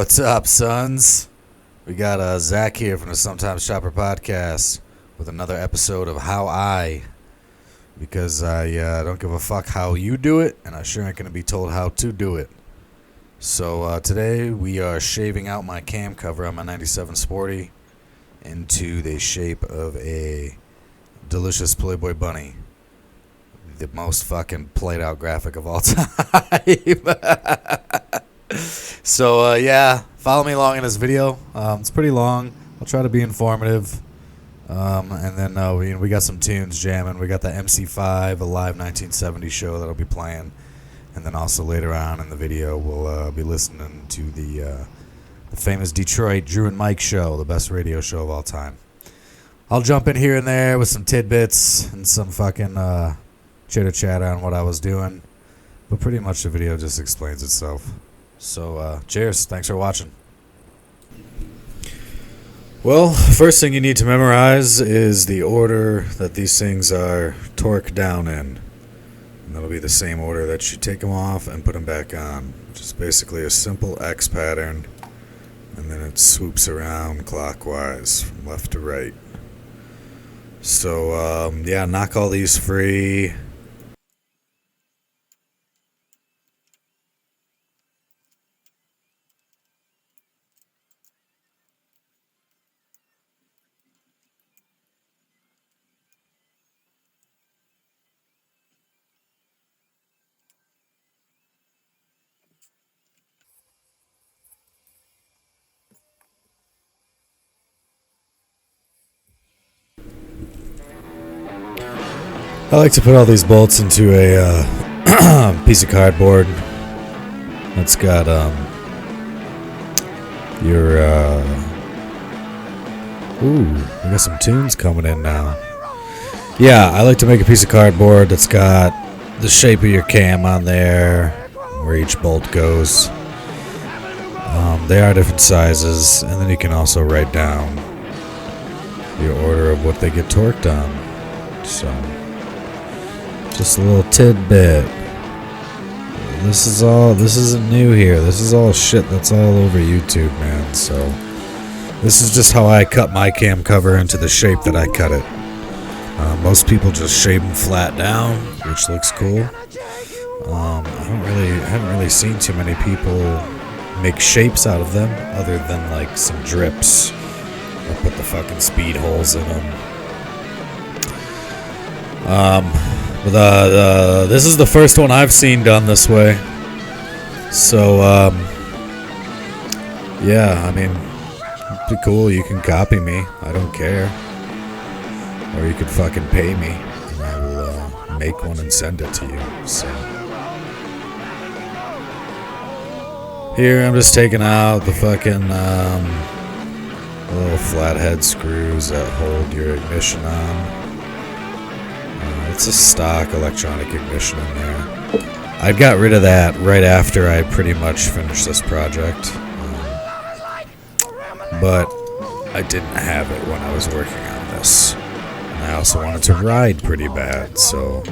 What's up, sons? We got Zach here from the Sometimes Shopper podcast with another episode of How I, because I don't give a fuck how you do it, and I sure ain't gonna be told how to do it. So today we are shaving out my cam cover on my 97 Sporty into the shape of a delicious Playboy bunny. The most fucking played out graphic of all time. So yeah, follow me along in this video. It's pretty long. I'll try to be informative. And then we got some tunes jamming. We got the MC5, a live 1970 show that'll be playing. And then also later on in the video, we'll be listening to the famous Detroit Drew and Mike show, the best radio show of all time. I'll jump in here and there with some tidbits and some fucking chitter-chatter on what I was doing. But pretty much the video just explains itself. So, cheers. Thanks for watching. Well, first thing you need to memorize is the order that these things are torqued down in. And that'll be the same order that you take them off and put them back on. Just basically a simple X pattern. And then it swoops around clockwise from left to right. So, yeah, knock all these free. I like to put all these bolts into a piece of cardboard that's got we got some tunes coming in now. Yeah, I like to make a piece of cardboard that's got the shape of your cam on there, where each bolt goes. They are different sizes, and then you can also write down the order of what they get torqued on. So just a little tidbit. This isn't new here. This is all shit that's all over YouTube, man. So this is just how I cut my cam cover into the shape that I cut it. Most people just shave them flat down, which looks cool. I haven't really seen too many people make shapes out of them, other than like some drips or put the fucking speed holes in them. But this is the first one I've seen done this way. So, yeah, I mean, it'd be cool. You can copy me. I don't care. Or you could fucking pay me, and I will make one and send it to you. So, here I'm just taking out the fucking little flathead screws that hold your ignition on. It's a stock electronic ignition in there. I got rid of that right after I pretty much finished this project. But I didn't have it when I was working on this. And I also wanted to ride pretty bad, so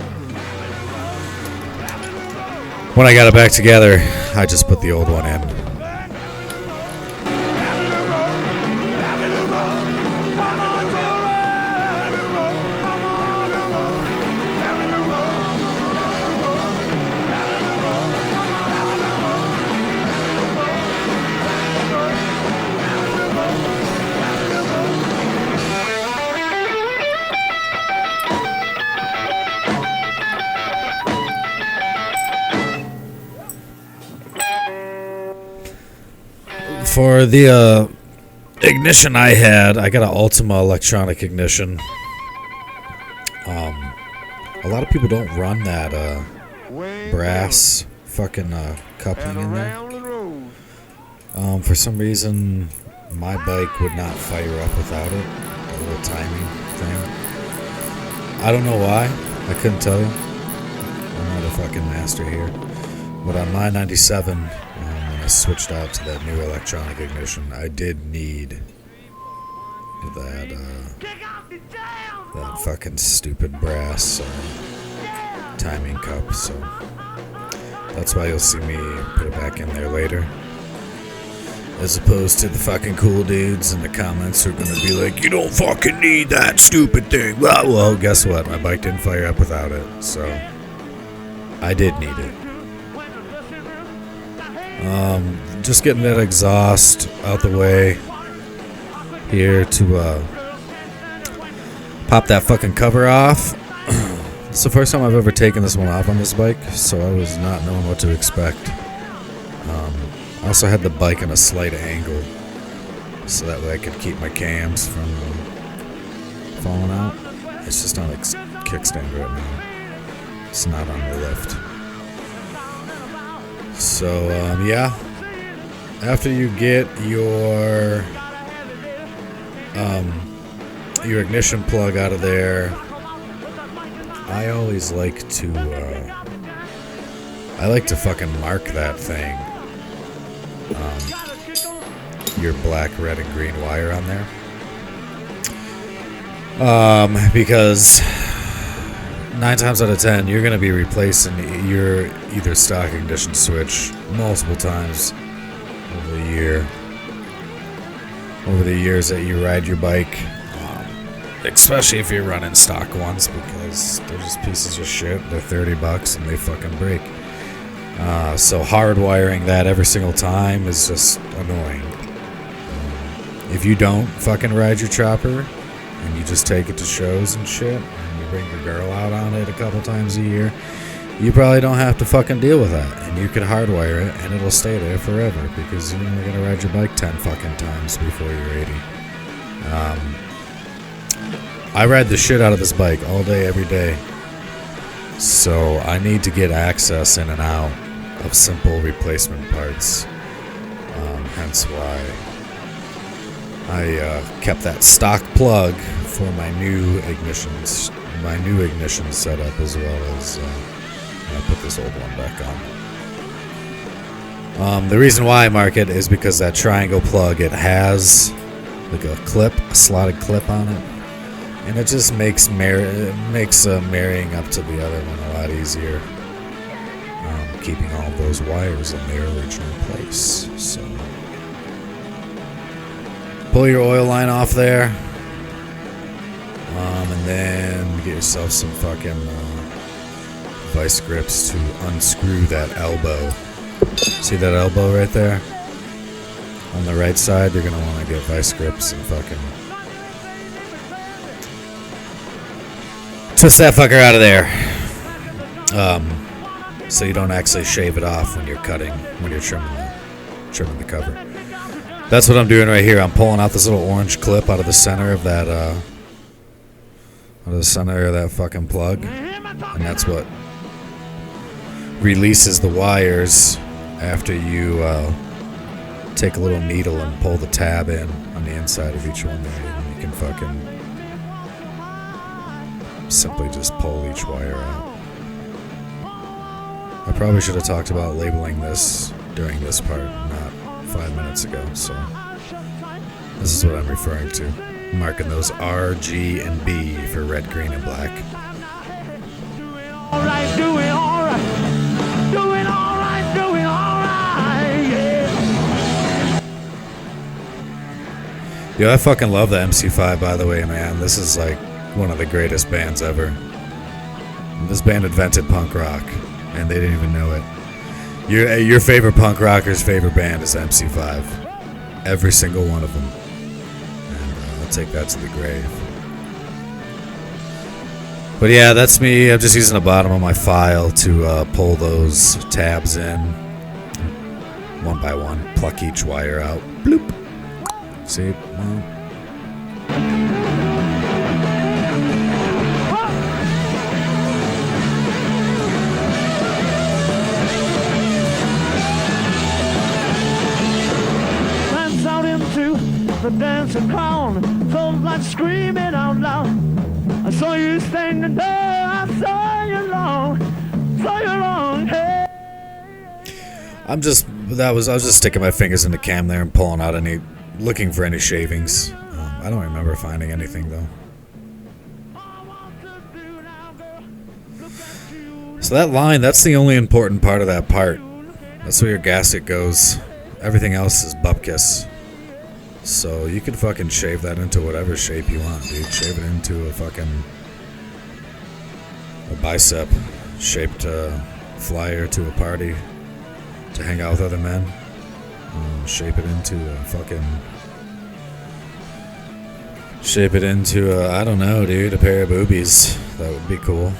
when I got it back together, I just put the old one in. For the ignition I got an Ultima electronic ignition. A lot of people don't run that brass fucking coupling in there. For some reason, my bike would not fire up without it. A little timing thing. I don't know why. I couldn't tell you. I'm not a fucking master here. But on my 97... switched out to that new electronic ignition, I did need that fucking stupid brass timing cup, so that's why you'll see me put it back in there later. As opposed to the fucking cool dudes in the comments who are gonna be like, you don't fucking need that stupid thing. Well, guess what? My bike didn't fire up without it, so I did need it. Just getting that exhaust out the way here to pop that fucking cover off. It's the first time I've ever taken this one off on this bike, so I was not knowing what to expect. I also had the bike in a slight angle, so that way I could keep my cams from falling out. It's just on a kickstand right now. It's not on the lift. So, yeah. After you get your ignition plug out of there, I always like to, fucking mark that thing. Your black, red, and green wire on there. Because 9 times out of 10, you're going to be replacing your either stock ignition switch multiple times over the year. Over the years that you ride your bike. Especially if you're running stock ones, because they're just pieces of shit. They're $30 and they fucking break. So hardwiring that every single time is just annoying. If you don't fucking ride your chopper and you just take it to shows and shit, and you bring your girl out on it a couple times a year, you probably don't have to fucking deal with that. And you can hardwire it and it'll stay there forever, because you're only gonna ride your bike 10 fucking times before you're 80. I ride the shit out of this bike all day, every day. So I need to get access in and out of simple replacement parts. Hence why I kept that stock plug for my new ignition setup, as well as I put this old one back on. The reason why I mark it is because that triangle plug, it has like a slotted clip on it. And it just makes marrying up to the other one a lot easier. Keeping all those wires in their original place. So pull your oil line off there. And then get yourself some fucking vice grips to unscrew that elbow. See that elbow right there? On the right side, you're going to want to get vice grips and fucking twist that fucker out of there. So you don't actually shave it off when you're trimming the cover. That's what I'm doing right here. I'm pulling out this little orange clip out of the center of that fucking plug, and that's what releases the wires after you take a little needle and pull the tab in on the inside of each one there, and you can fucking simply just pull each wire out. I probably should have talked about labeling this during this part, not 5 minutes ago, so this is what I'm referring to. I'm marking those R, G, and B for red, green, and black. Doing alright, yeah. Yo, I fucking love the MC5, by the way, man. This is like one of the greatest bands ever. This band invented punk rock, and they didn't even know it. Your favorite punk rocker's favorite band is MC5. Every single one of them. And I'll take that to the grave. But yeah, that's me. I'm just using the bottom of my file to pull those tabs in. One by one. Pluck each wire out. Bloop. See? Well, the dancing crowd, so like screaming out loud. I saw you standing there, I saw you long, hey. I was just sticking my fingers in the cam there and pulling out looking for any shavings. I don't remember finding anything though. So that line, that's the only important part of that part. That's where your gasket goes everything else is bupkis. So you can fucking shave that into whatever shape you want, dude. Shave it into a bicep shaped flyer to a party to hang out with other men. Shape it into I don't know, dude, a pair of boobies. That would be cool.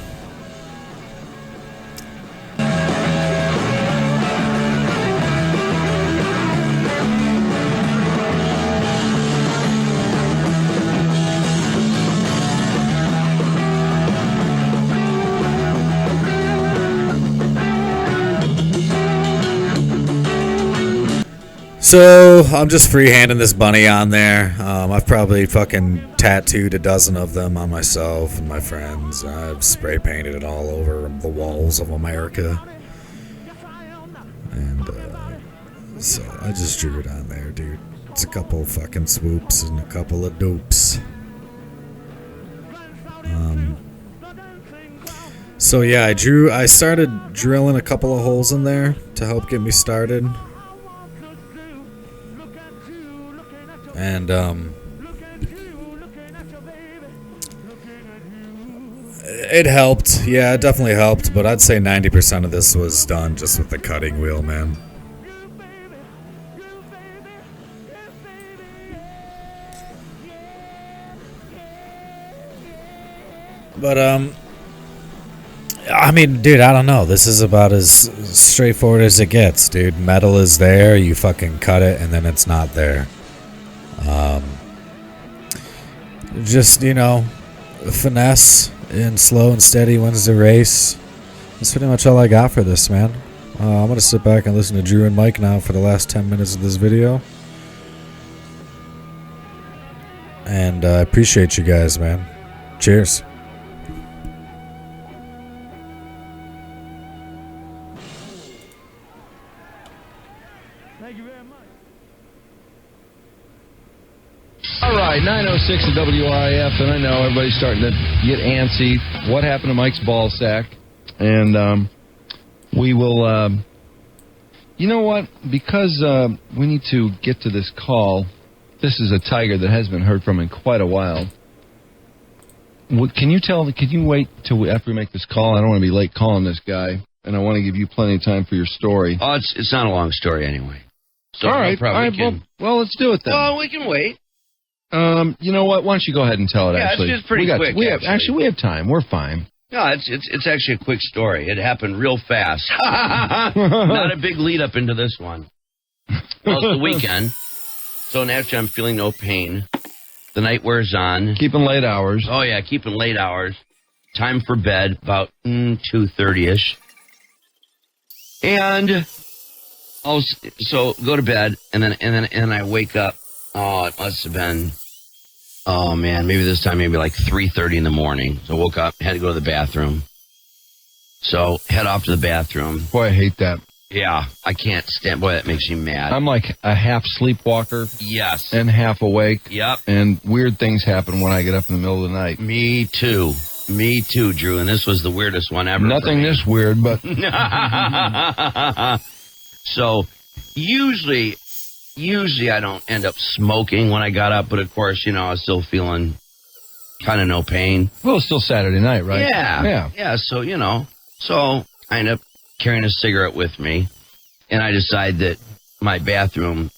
So, I'm just freehanding this bunny on there. I've probably fucking tattooed a dozen of them on myself and my friends. I've spray painted it all over the walls of America. And, so I just drew it on there, dude. It's a couple fucking swoops and a couple of dupes. So yeah, I started drilling a couple of holes in there to help get me started. And, it helped. Yeah, it definitely helped, but I'd say 90% of this was done just with the cutting wheel, man. But, I mean, dude, I don't know. This is about as straightforward as it gets, dude. Metal is there, you fucking cut it, and then it's not there. Just, finesse and slow and steady wins the race. That's pretty much all I got for this, man. I'm going to sit back and listen to Drew and Mike now for the last 10 minutes of this video. And I appreciate you guys, man. Cheers. All right, 9:06 at WRIF, and I know everybody's starting to get antsy. What happened to Mike's ball sack? And we will, you know what? Because we need to get to this call. This is a tiger that has been heard from in quite a while. Can you wait till after we make this call? I don't want to be late calling this guy, and I want to give you plenty of time for your story. Oh, it's not a long story anyway. So all right, well, let's do it then. Well, we can wait. You know what? Why don't you go ahead and tell it? Yeah, actually, it's pretty quick. We have time. We're fine. No, it's actually a quick story. It happened real fast. Not a big lead up into this one. Well, it's the weekend, so naturally I'm feeling no pain. The night wears on. Keeping late hours. Oh yeah, keeping late hours. Time for bed about 2:30ish, and so go to bed, and then I wake up. Oh, it must have been, oh man, maybe this time, maybe like 3:30 in the morning. So I woke up, had to go to the bathroom. So head off to the bathroom. Boy, I hate that. Yeah, I can't stand, boy, that makes me mad. I'm like a half sleepwalker. Yes. And half awake. Yep. And weird things happen when I get up in the middle of the night. Me too, Drew, and this was the weirdest one ever. Nothing this weird, but. So usually I don't end up smoking when I got up, but of course, I was still feeling kind of no pain. Well, it's still Saturday night, right? Yeah. So, so I end up carrying a cigarette with me, and I decide that my bathroom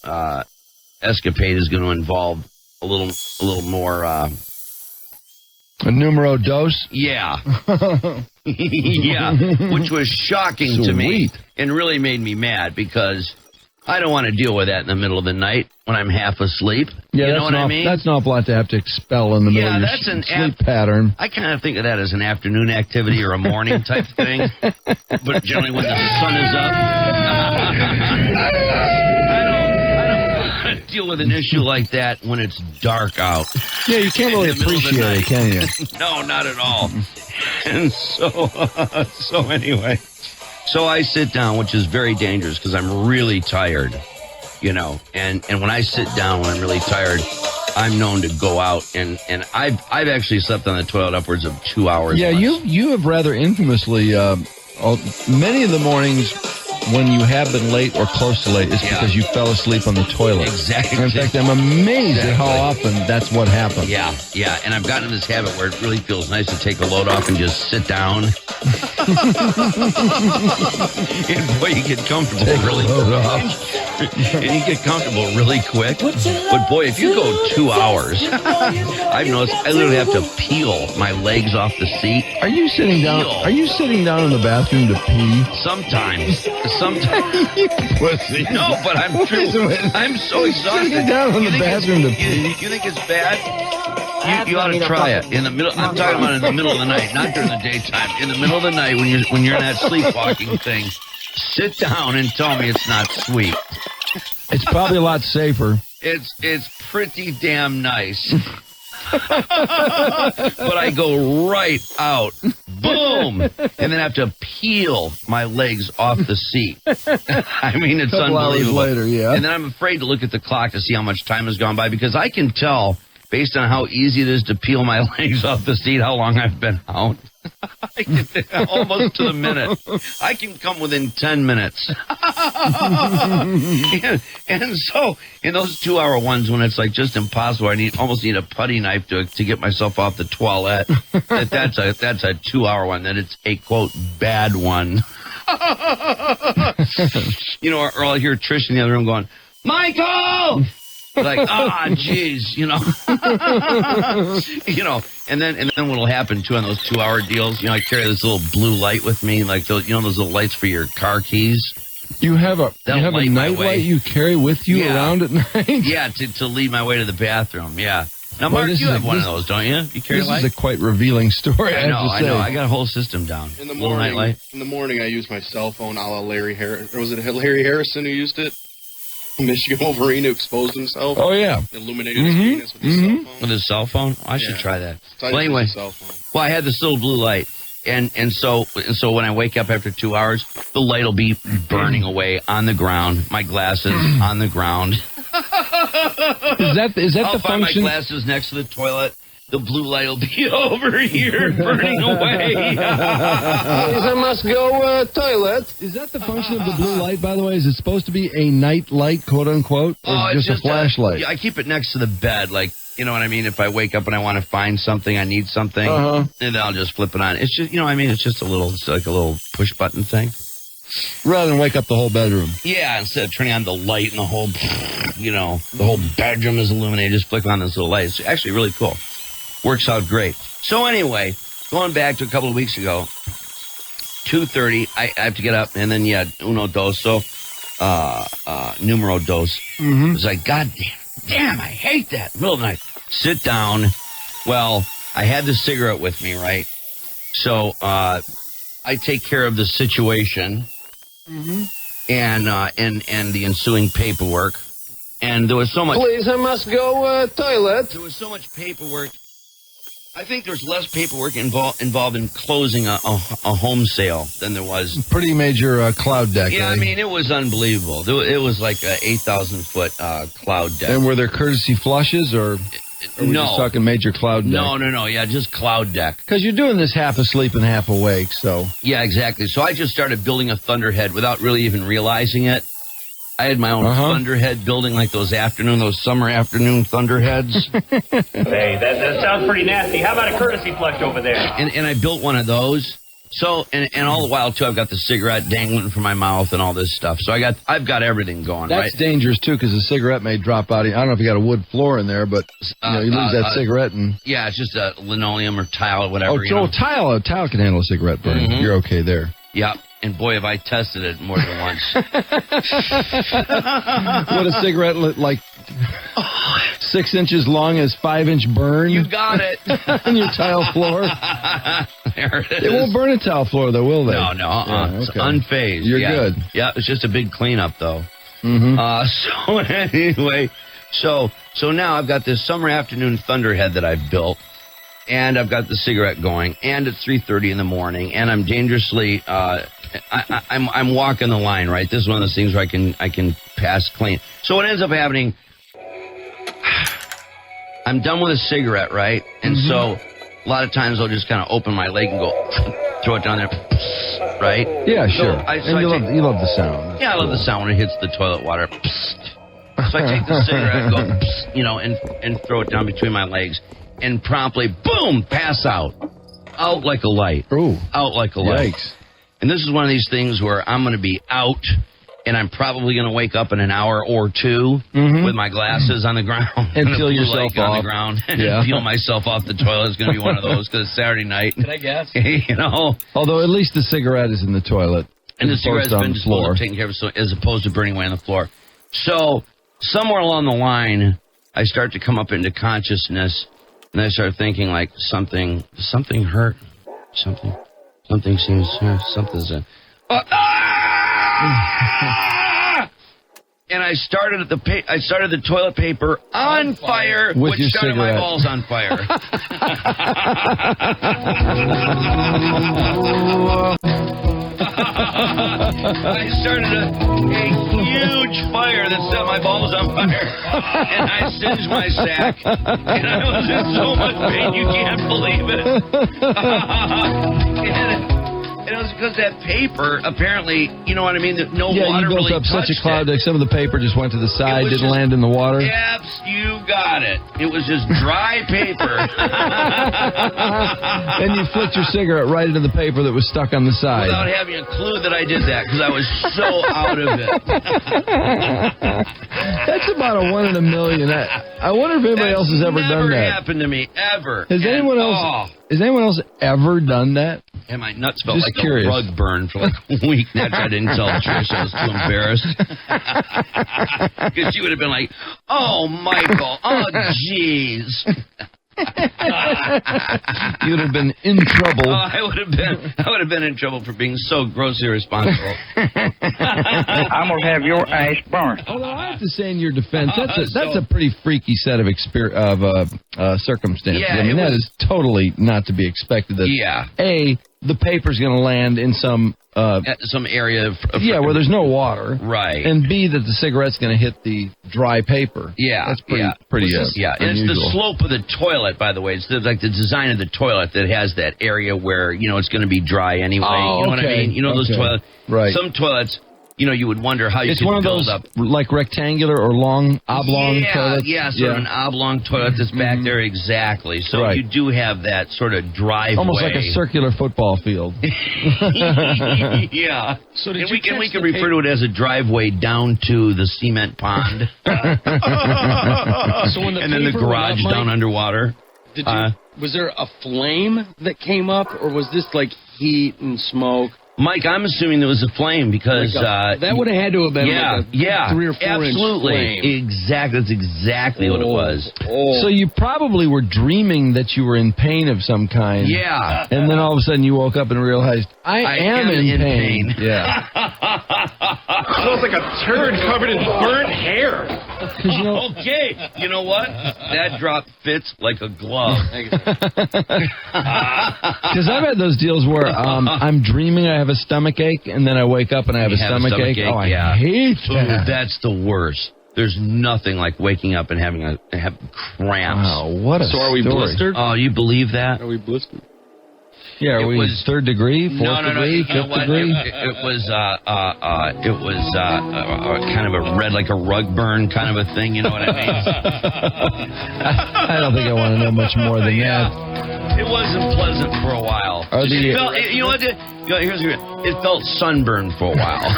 escapade is going to involve a little more. A numero dos? Yeah. Yeah, which was shocking to me and really made me mad because I don't want to deal with that in the middle of the night when I'm half asleep. Yeah, you know what I mean? That's an awful lot to have to expel in the middle of your sleep pattern. I kind of think of that as an afternoon activity or a morning type thing. But generally when the sun is up, I don't deal with an issue like that when it's dark out. Yeah, you can't really appreciate it, can you? No, not at all. And so anyway. So I sit down, which is very dangerous because I'm really tired, and when I sit down when I'm really tired, I'm known to go out and I've actually slept on the toilet upwards of 2 hours. Yeah, once. you have rather infamously, many of the mornings when you have been late or close to late, it's because you fell asleep on the toilet. Exactly. And in fact, I'm amazed at how often that's what happens. Yeah. And I've gotten in this habit where it really feels nice to take a load off and just sit down. And boy, you get comfortable really quick. And you get comfortable really quick. But boy, if you go 2 hours, I've noticed I literally have to peel my legs off the seat. Are you sitting down? Are you sitting down in the bathroom to pee? Sometimes. Pussy. No, but I'm so exhausted. Sitting down in the bathroom to pee. You think it's bad? You ought to try it in the middle. I'm talking about in the middle of the night, not during the daytime. In the middle of the night when you're in that sleepwalking thing, sit down and tell me it's not sweet. It's probably a lot safer. It's pretty damn nice. But I go right out, boom, and then have to peel my legs off the seat. I mean, it's unbelievable. Hours later, yeah. And then I'm afraid to look at the clock to see how much time has gone by because I can tell, based on how easy it is to peel my legs off the seat, how long I've been out. Almost to the minute. I can come within 10 minutes. and so, in those 2 hour ones when it's like just impossible, I almost need a putty knife to get myself off the toilet. That's a 2 hour one. Then it's a, quote, bad one. Or I'll hear Trish in the other room going, Michael! Like, jeez, and then what'll happen too on those 2 hour deals, I carry this little blue light with me, like those, those little lights for your car keys. You have a night light you carry with you around at night? Yeah, to lead my way to the bathroom. Yeah. Now, Mark, you have one of those, don't you? You carry a light? This is a quite revealing story. I know. I got a whole system down. In the morning, I use my cell phone, a la Larry Harris. Or was it Larry Harrison who used it? Michigan Wolverine who exposed himself. Oh, yeah. Illuminated his penis with his cell phone. With his cell phone? I should try that. Well, anyway, I had this little blue light. And so when I wake up after 2 hours, the light will be burning away on the ground. My glasses on the ground. Is that I'll the find function? My glasses next to the toilet. The blue light will be over here burning away. I must go toilet. Is that the function of the blue light, by the way? Is it supposed to be a night light, quote unquote, or just a flashlight? I keep it next to the bed, like, you know what I mean? If I wake up and I want to find something, I need something, and then I'll just flip it on. It's just, it's just it's like a little push button thing. Rather than wake up the whole bedroom. Yeah, instead of turning on the light and the whole bedroom is illuminated, just flick on this little light. It's actually really cool. Works out great. So anyway, going back to a couple of weeks ago, 2:30, I have to get up, and then, uno dos, numero dos. Mm-hmm. It's like, God damn, I hate that. Middle of the night. Sit down. Well, I had the cigarette with me, right? So I take care of the situation and the ensuing paperwork. And there was so much... Please, I must go toilet. There was so much paperwork. I think there's less paperwork involved in closing a home sale than there was. Pretty major cloud deck. Yeah, I mean, it was unbelievable. It was like a 8,000-foot cloud deck. And were there courtesy flushes, or we just talking major cloud deck? No. Yeah, just cloud deck. Because you're doing this half asleep and half awake, so. Yeah, exactly. So I just started building a thunderhead without really even realizing it. I had my own thunderhead building, like those summer afternoon thunderheads. Hey, that sounds pretty nasty. How about a courtesy flush over there? And I built one of those. So, and all the while, too, I've got the cigarette dangling from my mouth and all this stuff. So I've got everything going, right? That's dangerous, too, because the cigarette may drop out. I don't know if you got a wood floor in there, but you lose that cigarette. Yeah, it's just a linoleum or tile or whatever. Tile. A tile can handle a cigarette burn. Mm-hmm. You're okay there. Yeah. And boy, have I tested it more than once. What, a cigarette like 6 inches long as 5-inch burn? You got it. On your tile floor? There it is. They won't burn a tile floor, though, will they? No. It's unfazed. You're good. Yeah, it's just a big cleanup, though. Mm-hmm. So anyway, so now I've got this summer afternoon thunderhead that I've built. And I've got the cigarette going, and it's 3:30 in the morning, and I'm dangerously, I'm walking the line, right? This is one of those things where I can pass clean. So what ends up happening, I'm done with a cigarette, right? And so a lot of times I'll just kind of open my leg and go, throw it down there, right? Yeah, So sure. You love the sound. Yeah, I love the sound when it hits the toilet water. Psst. So I take the cigarette, go, psst, and throw it down between my legs, and promptly, boom, pass out. Out like a light. Ooh. Out like a light. Yikes. And this is one of these things where I'm going to be out, and I'm probably going to wake up in an hour or two with my glasses on the ground. And feel yourself on off. the ground. And feel myself off the toilet. It's going to be one of those because it's Saturday night. Can I guess? Although at least the cigarette is in the toilet. And the cigarette's been floor. taken care of as opposed to burning away on the floor. So somewhere along the line, I start to come up into consciousness, and I start thinking like something hurt, something's and I started the toilet paper on fire, with which your started cigarette. my balls on fire. I started a huge fire that set my balls on fire, and I singed my sack, and I was in so much pain you can't believe it. And it was because that paper, apparently, you know what I mean? That no water you built really up such a touched cloud it. that some of the paper just went to the side, was didn't just- land in the water. Yaps, you got it. It was just dry paper. And you flicked your cigarette right into the paper that was stuck on the side. Without having a clue that I did that because I was so out of it. That's about a 1 in a million. I wonder if anybody else has ever done Never that. happened to me, ever. Has anyone else ever done that? And my nuts felt Just like curious. a rug burn for like a week. That's why I didn't tell Trish. I was too embarrassed. Because she would have been like, oh, Michael, oh, jeez. You'd have been in trouble. I would have been in trouble for being so grossly irresponsible. I'm going to have your ass burned. Although I have to say, in your defense, that's a pretty freaky set of circumstances. Yeah, I mean, that is totally not to be expected. That A, the paper's going to land in some area of where there's no water, right? And B, that the cigarette's going to hit the dry paper. Yeah, that's pretty and it's unusual. the slope of the toilet, by the way. It's like the design of the toilet that has that area where it's going to be dry anyway. Oh, you know what I mean? You know those toilets, right? Some toilets, you would wonder how you it's could one of build those up. like rectangular or long oblong toilets. Yeah, sort of an oblong toilet that's back there, exactly. So Right. you do have that sort of driveway, Almost like a circular football field. Yeah. So and we can refer to it as a driveway down to the cement pond, So when and then the garage down underwater. Was there a flame that came up, or was this like heat and smoke? Mike, I'm assuming there was a flame because that would have had to have been like a 3 or 4 absolutely, inch flame. exactly. That's exactly what it was. So you probably were dreaming that you were in pain of some kind. Yeah, And then all of a sudden you woke up and realized, I am in pain. Yeah. Smells like a turd covered in burnt hair. Okay, you know what? That drop fits like a glove. Because I've had those deals where I'm dreaming I have a stomach ache, and then I wake up and I have a stomach ache. Oh, I hate that. That's the worst. There's nothing like waking up and having cramps. Wow, what a So are we story. blistered? Oh, you believe that? Are we blistered? Yeah, are It we was- 3rd degree, 4th degree, 5th degree? It was kind of a red, like a rug burn kind of a thing. You know what I mean? I don't think I want to know much more than that. It wasn't pleasant for a while. Here's it felt sunburned for a while.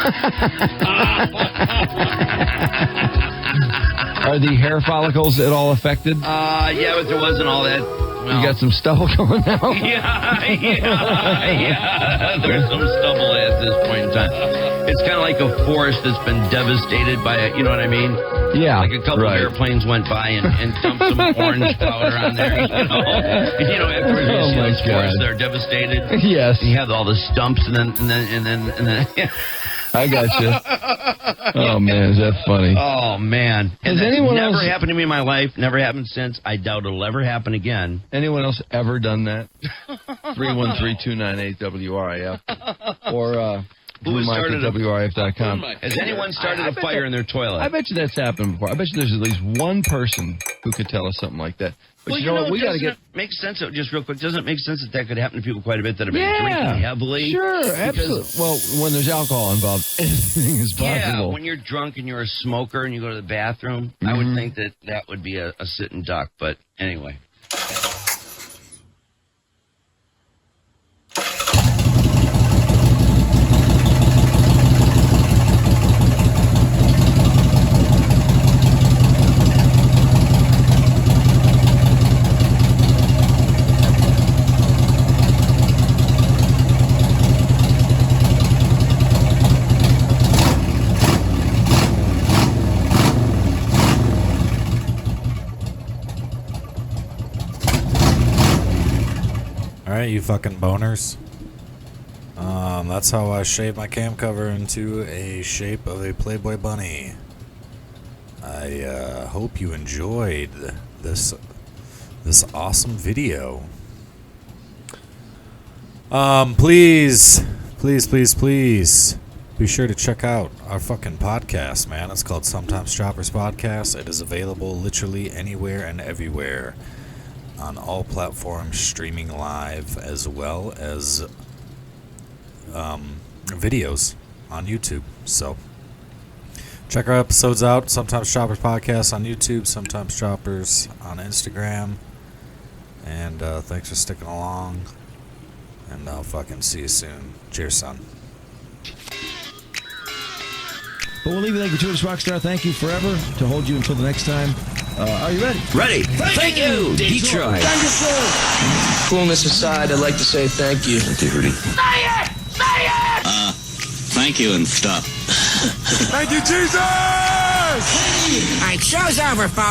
Are the hair follicles at all affected? Yeah, but there wasn't all that. Well, You got some stubble going out? yeah. There's some stubble at this point in time. It's kind of like a forest that's been devastated by you know what I mean? Yeah. Like a couple of airplanes went by and dumped some orange powder on there. After you see those forests that are devastated. Yes. You have all the stumps and then. I got you. Oh, man, is that funny? Oh, man. Has That's anyone never else- happened to me in my life. Never happened since. I doubt it'll ever happen again. Anyone else ever done that? 313-298-WRIF. Or BlueMike@WRIF.com. Has anyone started a fire in their toilet? I bet you that's happened before. I bet you there's at least one person who could tell us something like that. But Well, you know what? We got to doesn't get. it make sense, just real quick, doesn't it make sense that could happen to people quite a bit that have been Yeah, drinking heavily? sure, absolutely. Well, when there's alcohol involved, anything is possible. Yeah, when you're drunk and you're a smoker and you go to the bathroom, I would think that would be a sitting duck. But anyway. Alright, you fucking boners. That's how I shaved my cam cover into a shape of a Playboy bunny. I hope you enjoyed this awesome video. Please be sure to check out our fucking podcast, man. It's called Sometimes Choppers Podcast. It is available literally anywhere and everywhere on all platforms, streaming live, as well as videos on YouTube. So check our episodes out. Sometimes Choppers Podcast on YouTube, Sometimes Choppers on Instagram. And thanks for sticking along. And I'll fucking see you soon. Cheers, son. But we'll leave you there, gratuitous rock star. Thank you forever. To hold you until the next time. Are you ready? Ready. Thank you, Detroit. Thank you, sir. Coolness aside, I'd like to say thank you. Thank you, Rudy. Say it! Say it! Thank you and stuff. Thank you, Jesus! All right, show's over, folks.